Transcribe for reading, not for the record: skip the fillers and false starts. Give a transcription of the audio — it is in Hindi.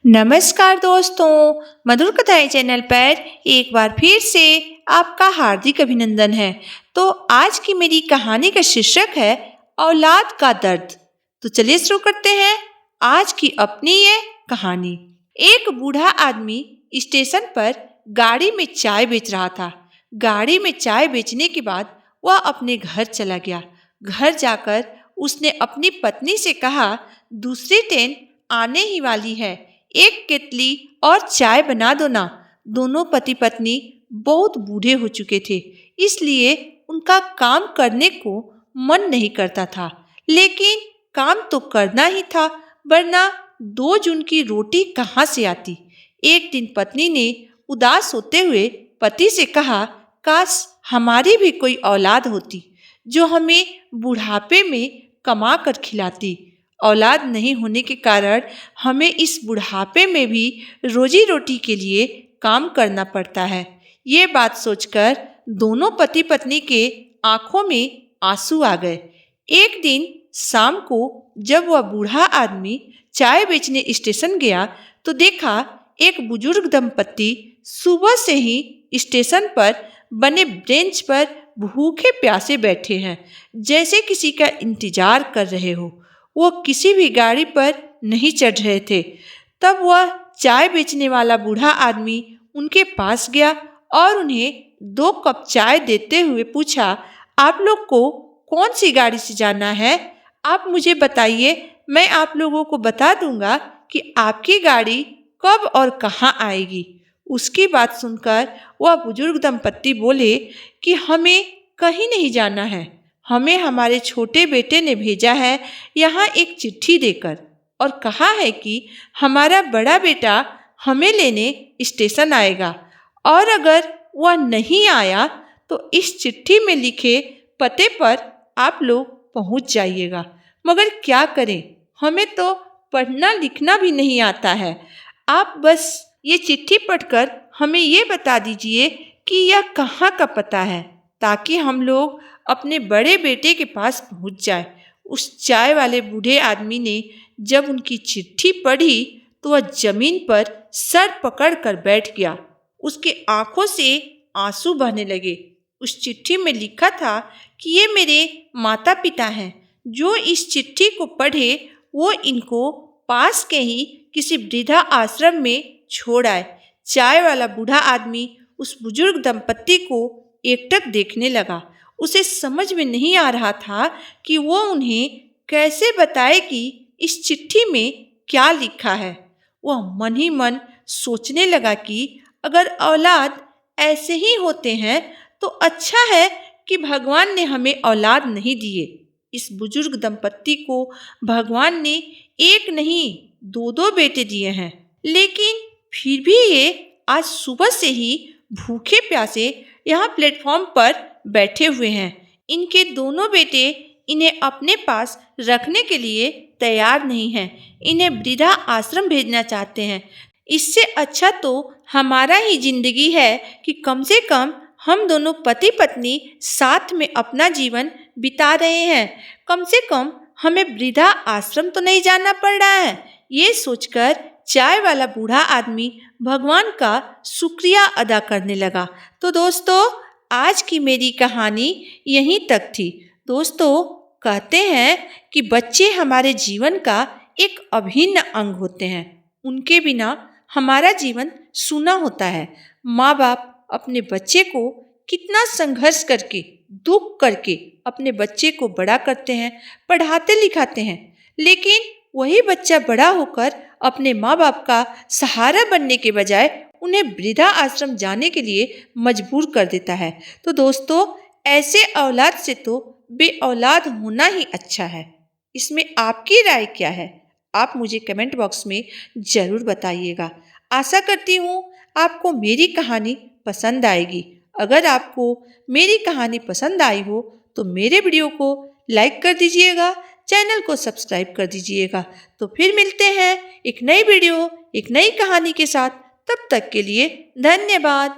नमस्कार दोस्तों, मधुर कथाएं चैनल पर एक बार फिर से आपका हार्दिक अभिनंदन है। तो आज की मेरी कहानी का शीर्षक है औलाद का दर्द। तो चलिए शुरू करते हैं आज की अपनी ये कहानी। एक बूढ़ा आदमी स्टेशन पर गाड़ी में चाय बेच रहा था। गाड़ी में चाय बेचने के बाद वह अपने घर चला गया। घर जाकर उसने अपनी पत्नी से कहा, दूसरी ट्रेन आने ही वाली है, एक केतली और चाय बना दो ना। दोनों पति पत्नी बहुत बूढ़े हो चुके थे, इसलिए उनका काम करने को मन नहीं करता था, लेकिन काम तो करना ही था, वरना 2 जून की रोटी कहाँ से आती। एक दिन पत्नी ने उदास होते हुए पति से कहा, काश हमारी भी कोई औलाद होती जो हमें बुढ़ापे में कमा कर खिलाती। औलाद नहीं होने के कारण हमें इस बुढ़ापे में भी रोजी रोटी के लिए काम करना पड़ता है। ये बात सोचकर दोनों पति पत्नी के आंखों में आंसू आ गए। एक दिन शाम को जब वह बूढ़ा आदमी चाय बेचने स्टेशन गया तो देखा एक बुजुर्ग दंपत्ति सुबह से ही स्टेशन पर बने बेंच पर भूखे प्यासे बैठे हैं, जैसे किसी का इंतजार कर रहे हो। वो किसी भी गाड़ी पर नहीं चढ़ रहे थे। तब वह चाय बेचने वाला बूढ़ा आदमी उनके पास गया और उन्हें 2 कप चाय देते हुए पूछा, आप लोग को कौन सी गाड़ी से जाना है? आप मुझे बताइए, मैं आप लोगों को बता दूंगा कि आपकी गाड़ी कब और कहाँ आएगी। उसकी बात सुनकर वह बुजुर्ग दंपत्ति बोले कि हमें कहीं नहीं जाना है, हमें हमारे छोटे बेटे ने भेजा है यहाँ एक चिट्ठी देकर और कहा है कि हमारा बड़ा बेटा हमें लेने स्टेशन आएगा, और अगर वह नहीं आया तो इस चिट्ठी में लिखे पते पर आप लोग पहुँच जाइएगा। मगर क्या करें, हमें तो पढ़ना लिखना भी नहीं आता है। आप बस ये चिट्ठी पढ़कर हमें ये बता दीजिए कि यह कहाँ का पता है, ताकि हम लोग अपने बड़े बेटे के पास पहुंच जाए। उस चाय वाले बूढ़े आदमी ने जब उनकी चिट्ठी पढ़ी तो वह जमीन पर सर पकड़कर बैठ गया। उसके आंखों से आंसू बहने लगे। उस चिट्ठी में लिखा था कि ये मेरे माता पिता हैं, जो इस चिट्ठी को पढ़े वो इनको पास के ही किसी वृद्धा आश्रम में छोड़ आए। चाय वाला बूढ़ा आदमी उस बुजुर्ग दंपत्ति को एकटक देखने लगा। उसे समझ में नहीं आ रहा था कि वो उन्हें कैसे बताए कि इस चिट्ठी में क्या लिखा है। वह मन ही मन सोचने लगा कि अगर औलाद ऐसे ही होते हैं तो अच्छा है कि भगवान ने हमें औलाद नहीं दिए। इस बुजुर्ग दंपत्ति को भगवान ने एक नहीं 2 बेटे दिए हैं, लेकिन फिर भी ये आज सुबह से ही भूखे प्यासे यहाँ प्लेटफॉर्म पर बैठे हुए हैं। इनके दोनों बेटे इन्हें अपने पास रखने के लिए तैयार नहीं हैं। इन्हें वृद्धा आश्रम भेजना चाहते हैं। इससे अच्छा तो हमारा ही जिंदगी है कि कम से कम हम दोनों पति पत्नी साथ में अपना जीवन बिता रहे हैं। कम से कम हमें वृद्धा आश्रम तो नहीं जाना पड़ रहा है। ये सोचकर चाय वाला बूढ़ा आदमी भगवान का शुक्रिया अदा करने लगा। तो दोस्तों, आज की मेरी कहानी यहीं तक थी। दोस्तों, कहते हैं कि बच्चे हमारे जीवन का एक अभिन्न अंग होते हैं। उनके बिना हमारा जीवन सूना होता है। माँ बाप अपने बच्चे को कितना संघर्ष करके, दुख करके अपने बच्चे को बड़ा करते हैं, पढ़ाते लिखाते हैं, लेकिन वही बच्चा बड़ा होकर अपने माँ बाप का सहारा बनने के बजाय उन्हें वृद्धा आश्रम जाने के लिए मजबूर कर देता है। तो दोस्तों, ऐसे औलाद से तो बे औलाद होना ही अच्छा है। इसमें आपकी राय क्या है? आप मुझे कमेंट बॉक्स में ज़रूर बताइएगा। आशा करती हूँ आपको मेरी कहानी पसंद आएगी। अगर आपको मेरी कहानी पसंद आई हो तो मेरे वीडियो को लाइक कर दीजिएगा, चैनल को सब्सक्राइब कर दीजिएगा। तो फिर मिलते हैं एक नई वीडियो, एक नई कहानी के साथ। तब तक के लिए धन्यवाद।